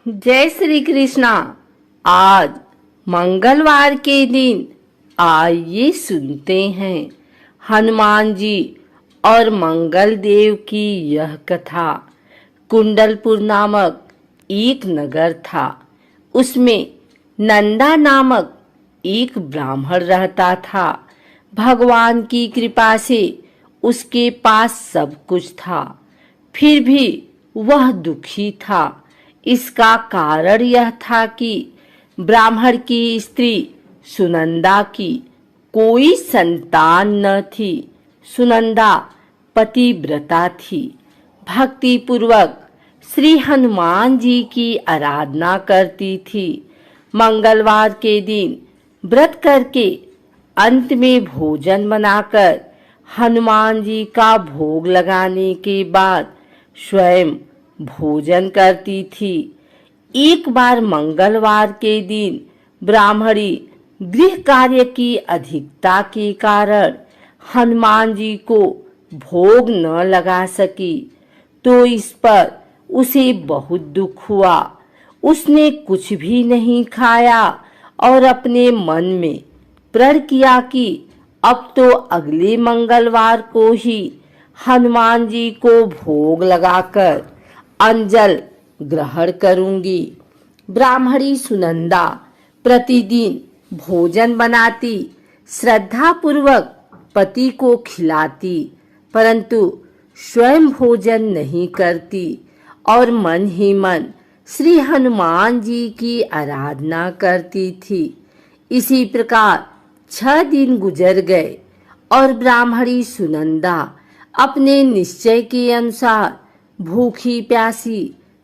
जय श्री कृष्णा। आज मंगलवार के दिन आइए सुनते हैं हनुमान जी और मंगल देव की यह कथा। कुंडलपुर नामक एक नगर था। उसमें नंदा नामक एक ब्राह्मण रहता था। भगवान की कृपा से उसके पास सब कुछ था, फिर भी वह दुखी था। इसका कारण यह था कि ब्राह्मण की स्त्री सुनंदा की कोई संतान न थी। सुनंदा पतिव्रता थी, भक्ति पूर्वक श्री हनुमान जी की आराधना करती थी। मंगलवार के दिन व्रत करके अंत में भोजन बनाकर हनुमान जी का भोग लगाने के बाद स्वयं भोजन करती थी। एक बार मंगलवार के दिन ब्राह्मणी गृह कार्य की अधिकता के कारण हनुमान जी को भोग न लगा सकी, तो इस पर उसे बहुत दुख हुआ। उसने कुछ भी नहीं खाया और अपने मन में प्रण किया कि अब तो अगले मंगलवार को ही हनुमान जी को भोग लगाकर अंजल ग्रहण करूंगी। ब्राह्मणी सुनंदा प्रतिदिन भोजन बनाती, श्रद्धा पूर्वक पति को खिलाती, परंतु स्वयं भोजन नहीं करती और मन ही मन श्री हनुमान जी की आराधना करती थी। इसी प्रकार 6 दिन गुजर गए और ब्राह्मणी सुनंदा अपने निश्चय के अनुसार भूखी प्यासी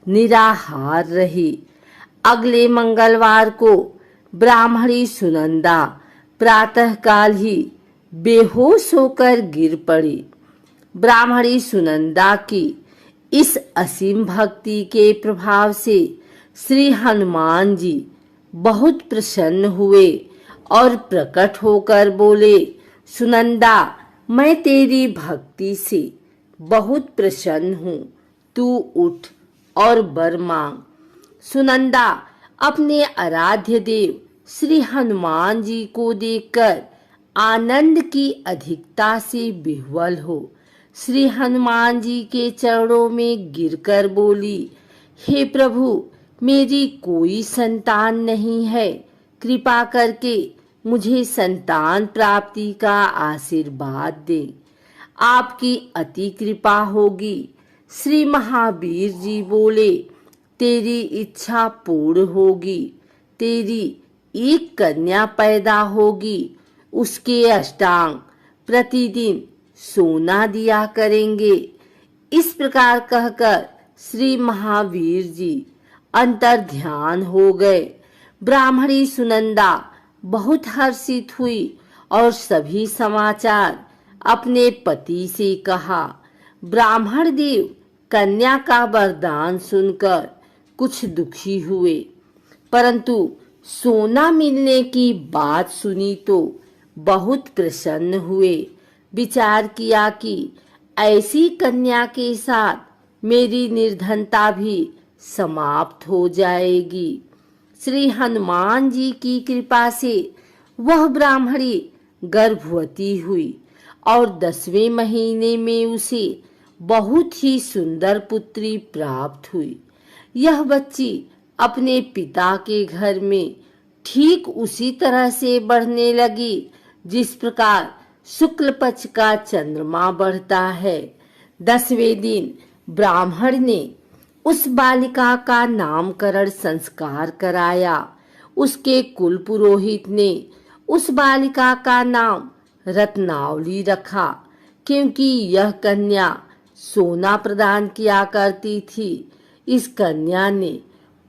निराहार रही। अगले मंगलवार को ब्राह्मणी सुनंदा प्रातःकाल ही बेहोश होकर गिर पड़ी। ब्राह्मणी सुनंदा की इस असीम भक्ति के प्रभाव से श्री हनुमान जी बहुत प्रसन्न हुए और प्रकट होकर बोले, सुनंदा, मैं तेरी भक्ति से बहुत प्रसन्न हूँ, तू उठ और वर मांग। सुनंदा अपने आराध्य देव श्री हनुमान जी को देखकर आनंद की अधिकता से विह्वल हो श्री हनुमान जी के चरणों में गिरकर बोली, हे प्रभु, मेरी कोई संतान नहीं है, कृपा करके मुझे संतान प्राप्ति का आशीर्वाद दे। आपकी अति कृपा होगी। श्री महावीर जी बोले, तेरी इच्छा पूर्ण होगी। तेरी एक कन्या पैदा होगी, उसके अष्टांग प्रतिदिन सोना दिया करेंगे। इस प्रकार कहकर श्री महावीर जी अंतर ध्यान हो गए। ब्राह्मणी सुनंदा बहुत हर्षित हुई और सभी समाचार अपने पति से कहा। ब्राह्मण देव कन्या का वरदान सुनकर कुछ दुखी हुए, परंतु सोना मिलने की बात सुनी तो बहुत प्रसन्न हुए। विचार किया कि ऐसी कन्या के साथ मेरी निर्धनता भी समाप्त हो जाएगी। श्री हनुमान जी की कृपा से वह ब्राह्मणी गर्भवती हुई और 10वें महीने में उसे बहुत ही सुंदर पुत्री प्राप्त हुई। यह बच्ची अपने पिता के घर में ठीक उसी तरह से बढ़ने लगी जिस प्रकार शुक्ल पक्ष का चंद्रमा बढ़ता है। 10वें दिन ब्राह्मण ने उस बालिका का नामकरण संस्कार कराया। उसके कुल पुरोहित ने उस बालिका का नाम रत्नावली रखा, क्योंकि यह कन्या सोना प्रदान किया करती थी। इस कन्या ने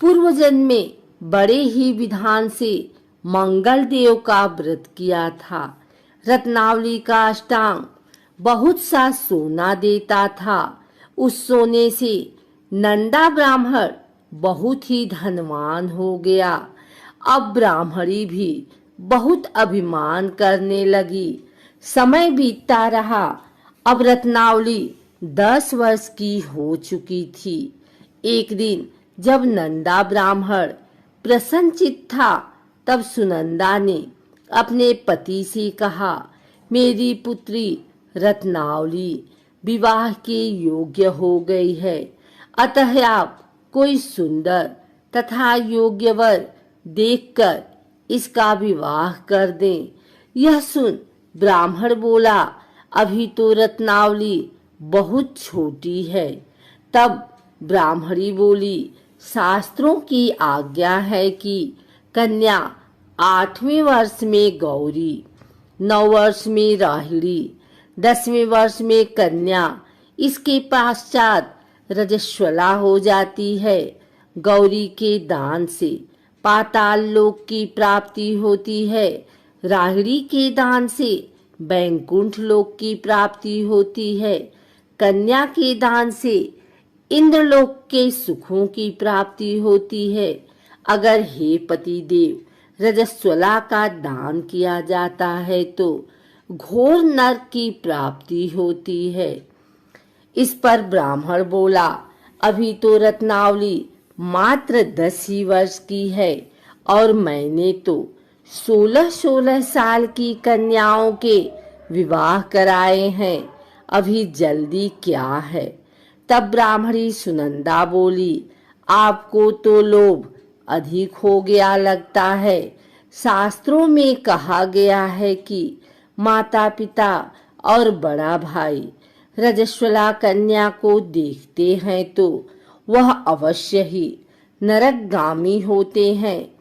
पूर्व जन्म में बड़े ही विधान से मंगल देव का व्रत किया था। रत्नावली का अष्टांग बहुत सा सोना देता था। उस सोने से नंदा ब्राह्मण बहुत ही धनवान हो गया। अब ब्राह्मणी भी बहुत अभिमान करने लगी। समय बीतता रहा। अब रत्नावली 10 वर्ष की हो चुकी थी। एक दिन जब नंदा ब्राह्मण प्रसन्नचित्त था तब सुनंदा ने अपने पति से कहा, मेरी पुत्री रत्नावली विवाह के योग्य हो गई है, अतः आप कोई सुंदर तथा योग्य वर देखकर इसका विवाह कर दें। यह सुन ब्राह्मण बोला, अभी तो रत्नावली बहुत छोटी है। तब ब्राह्मणी बोली, शास्त्रों की आज्ञा है कि कन्या 8वें वर्ष में गौरी, 9 वर्ष में राहिणी, 10वें वर्ष में कन्या, इसके पश्चात रजस्वला हो जाती है। गौरी के दान से पाताल लोक की प्राप्ति होती है, राहिणी के दान से बैकुंठ लोक की प्राप्ति होती है, कन्या के दान से इंद्रलोक के सुखों की प्राप्ति होती है। अगर हे पति देव रजस्वला का दान किया जाता है तो घोर नरक की प्राप्ति होती है। इस पर ब्राह्मण बोला, अभी तो रत्नावली मात्र 10 ही वर्ष की है और मैंने तो 16-16 साल की कन्याओं के विवाह कराए हैं, अभी जल्दी क्या है। तब ब्राह्मणी सुनंदा बोली, आपको तो लोभ अधिक हो गया लगता है। शास्त्रों में कहा गया है कि माता पिता और बड़ा भाई रजस्वला कन्या को देखते हैं तो वह अवश्य ही नरकगामी होते हैं।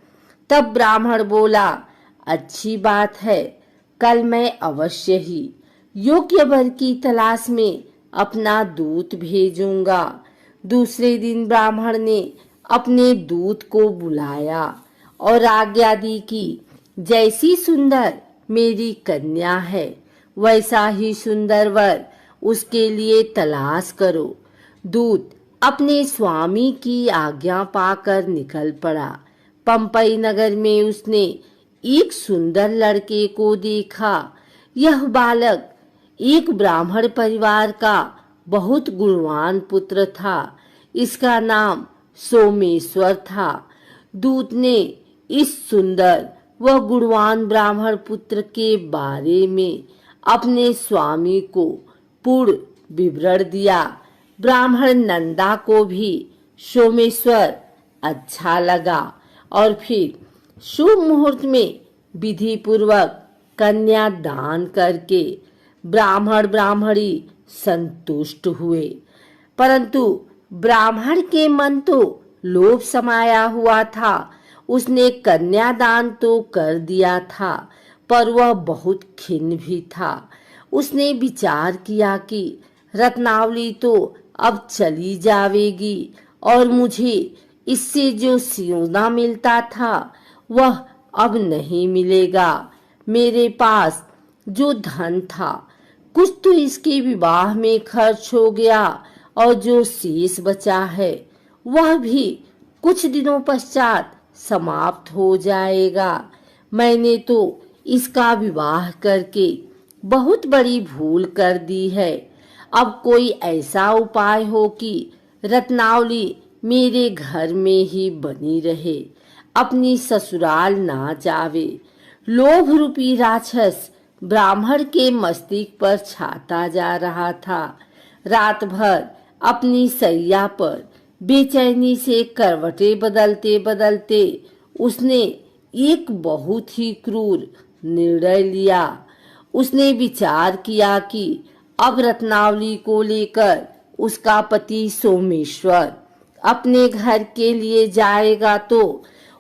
तब ब्राह्मण बोला, अच्छी बात है, कल मैं अवश्य ही योग्य वर की तलाश में अपना दूत भेजूंगा। दूसरे दिन ब्राह्मण ने अपने दूत को बुलाया और आज्ञा दी कि जैसी सुंदर मेरी कन्या है वैसा ही सुंदर वर उसके लिए तलाश करो। दूत अपने स्वामी की आज्ञा पाकर निकल पड़ा। पंपई नगर में उसने एक सुंदर लड़के को देखा। यह बालक एक ब्राह्मण परिवार का बहुत गुणवान पुत्र था। इसका नाम सोमेश्वर था। दूत ने इस सुंदर व गुणवान ब्राह्मण पुत्र के बारे में अपने स्वामी को पूर्ण विवरण दिया। ब्राह्मण नंदा को भी सोमेश्वर अच्छा लगा और फिर शुभ मुहूर्त में विधि पूर्वक कन्या दान करके ब्राह्मण ब्राह्मणी संतुष्ट हुए। परंतु ब्राह्मण के मन तो लोभ समाया हुआ था। उसने कन्यादान तो कर दिया था पर वह बहुत खिन्न भी था। उसने विचार किया कि रत्नावली तो अब चली जावेगी और मुझे इससे जो सोना मिलता था वह अब नहीं मिलेगा। मेरे पास जो धन था कुछ तो इसके विवाह में खर्च हो गया और जो शेष बचा है वह भी कुछ दिनों पश्चात समाप्त हो जाएगा। मैंने तो इसका विवाह करके बहुत बड़ी भूल कर दी है। अब कोई ऐसा उपाय हो कि रत्नावली मेरे घर में ही बनी रहे, अपनी ससुराल ना जावे। लोभ रूपी राक्षस ब्राह्मण के मस्तिष्क पर छाता जा रहा था। रात भर अपनी सैया पर बेचैनी से करवटें बदलते बदलते उसने एक बहुत ही क्रूर निर्णय लिया। उसने विचार किया कि अब रत्नावली को लेकर उसका पति सोमेश्वर अपने घर के लिए जाएगा तो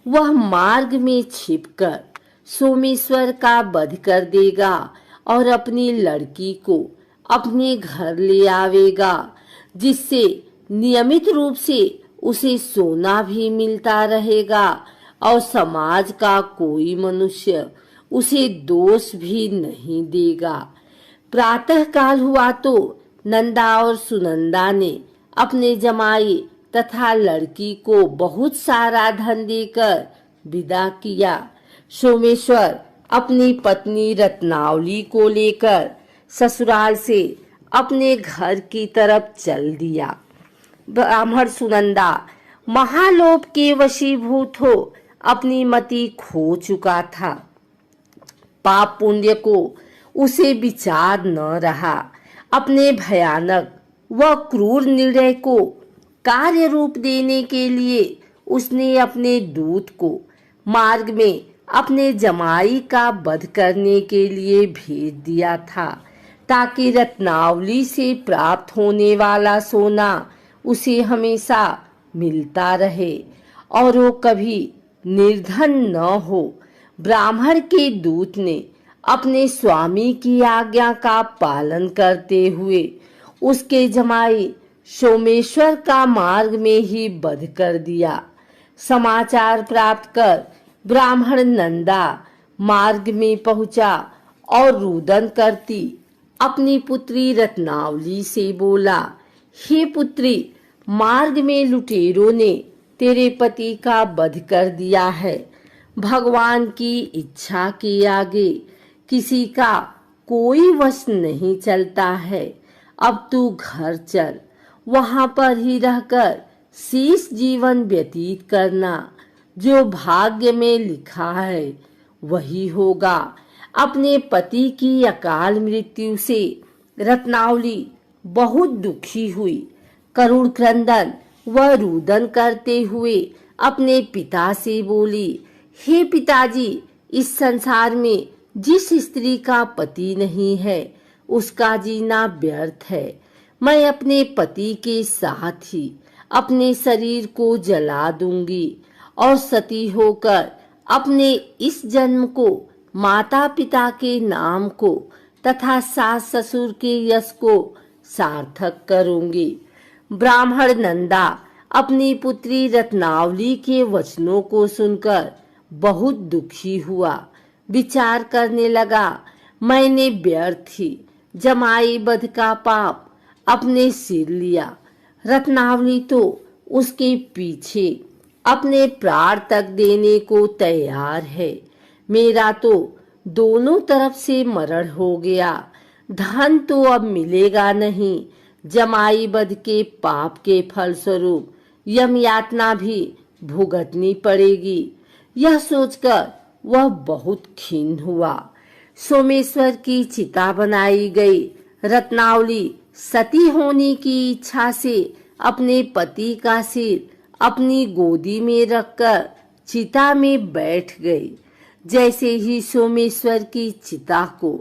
वह मार्ग में छिपकर सोमेश्वर का वध कर देगा और अपनी लड़की को अपने घर ले आवेगा, जिससे नियमित रूप से उसे सोना भी मिलता रहेगा और समाज का कोई मनुष्य उसे दोष भी नहीं देगा। प्रातः काल हुआ तो नंदा और सुनंदा ने अपने जमाई तथा लड़की को बहुत सारा धन देकर विदा किया। सोमेश्वर अपनी पत्नी रत्नावली को लेकर ससुराल से अपने घर की तरफ चल दिया। ब्राह्मण सुनंदा महालोभ के वशीभूत हो अपनी मति खो चुका था। पाप पुण्य को उसे विचार न रहा। अपने भयानक व क्रूर निर्णय को कार्य रूप देने के लिए उसने अपने दूत को मार्ग में अपने जमाई का वध करने के लिए भेज दिया था, ताकि रत्नावली से प्राप्त होने वाला सोना उसे हमेशा मिलता रहे और वो कभी निर्धन न हो। ब्राह्मण के दूत ने अपने स्वामी की आज्ञा का पालन करते हुए उसके जमाई सोमेश्वर का मार्ग में ही वध कर दिया। समाचार प्राप्त कर ब्राह्मण नंदा मार्ग में पहुंचा और रुदन करती अपनी पुत्री रत्नावली से बोला, हे पुत्री, मार्ग में लुटेरों ने तेरे पति का वध कर दिया है। भगवान की इच्छा के आगे किसी का कोई वश नहीं चलता है। अब तू घर चल, वहां पर ही रहकर शेष जीवन व्यतीत करना। जो भाग्य में लिखा है वही होगा। अपने पति की अकाल मृत्यु से रत्नावली बहुत दुखी हुई। करुण क्रंदन व रुदन करते हुए अपने पिता से बोली, हे पिताजी, इस संसार में जिस स्त्री का पति नहीं है उसका जीना व्यर्थ है। मैं अपने पति के साथ ही अपने शरीर को जला दूंगी और सती होकर अपने इस जन्म को, माता पिता के नाम को तथा सास ससुर के यश को सार्थक करूंगी। ब्राह्मण नंदा अपनी पुत्री रत्नावली के वचनों को सुनकर बहुत दुखी हुआ। विचार करने लगा, मैंने व्यर्थ ही जमाई वध का पाप अपने सिर लिया। रत्नावली तो उसके पीछे अपने प्राण तक देने को तैयार है। मेरा तो दोनों तरफ से मरण हो गया। धन तो अब मिलेगा नहीं। जमाई वध के पाप के फलस्वरूप यम यातना भी भुगतनी पड़ेगी। यह सोचकर वह बहुत खिन्न हुआ। सोमेश्वर की चिता बनाई गई। रत्नावली सती होने की इच्छा से अपने पति का सिर अपनी गोदी में रखकर चिता में बैठ गई। जैसे ही सोमेश्वर की चिता को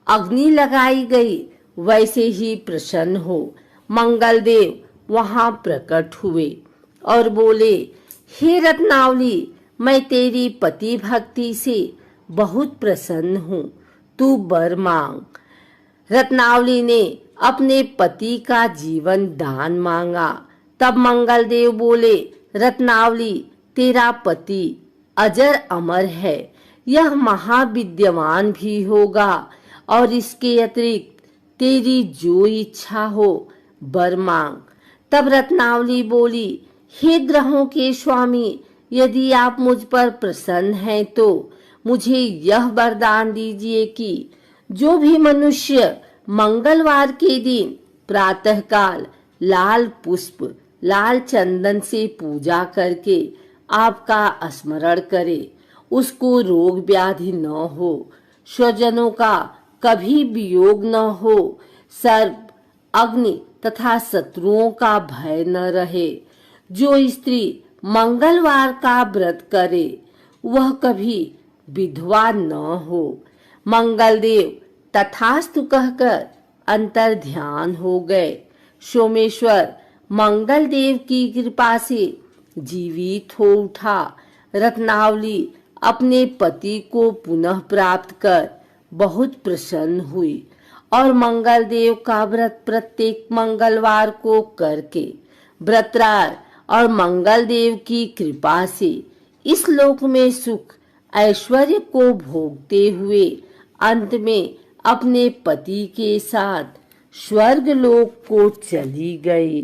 अग्नि लगाई गई, वैसे ही प्रसन्न हो मंगलदेव वहां प्रकट हुए और बोले, हे रत्नावली, मैं तेरी पति भक्ति से बहुत प्रसन्न हूँ, तू वर मांग। रत्नावली ने अपने पति का जीवन दान मांगा। तब मंगलदेव बोले, रत्नावली, तेरा पति अजर अमर है, यह महाविद्यवान भी होगा और इसके अतिरिक्त तेरी जो इच्छा हो वर मांग। तब रत्नावली बोली, हे ग्रहों के स्वामी, यदि आप मुझ पर प्रसन्न हैं तो मुझे यह वरदान दीजिए कि जो भी मनुष्य मंगलवार के दिन प्रातःकाल लाल पुष्प, लाल चंदन से पूजा करके आपका स्मरण करे, उसको रोग व्याधि न हो, स्वजनों का कभी वियोग न हो, सर्प, अग्नि तथा शत्रुओं का भय न रहे। जो स्त्री मंगलवार का व्रत करे वह कभी विधवा न हो। मंगलदेव तथास्तु कहकर अंतर ध्यान हो गए। सोमेश्वर मंगलदेव की कृपा से जीवित हो उठा। रत्नावली अपने पति को पुनः प्राप्त कर बहुत प्रसन्न हुई और मंगलदेव का व्रत प्रत्येक मंगलवार को करके व्रतराज और मंगलदेव की कृपा से इस लोक में सुख ऐश्वर्य को भोगते हुए अंत में अपने पति के साथ स्वर्ग लोक को चली गई।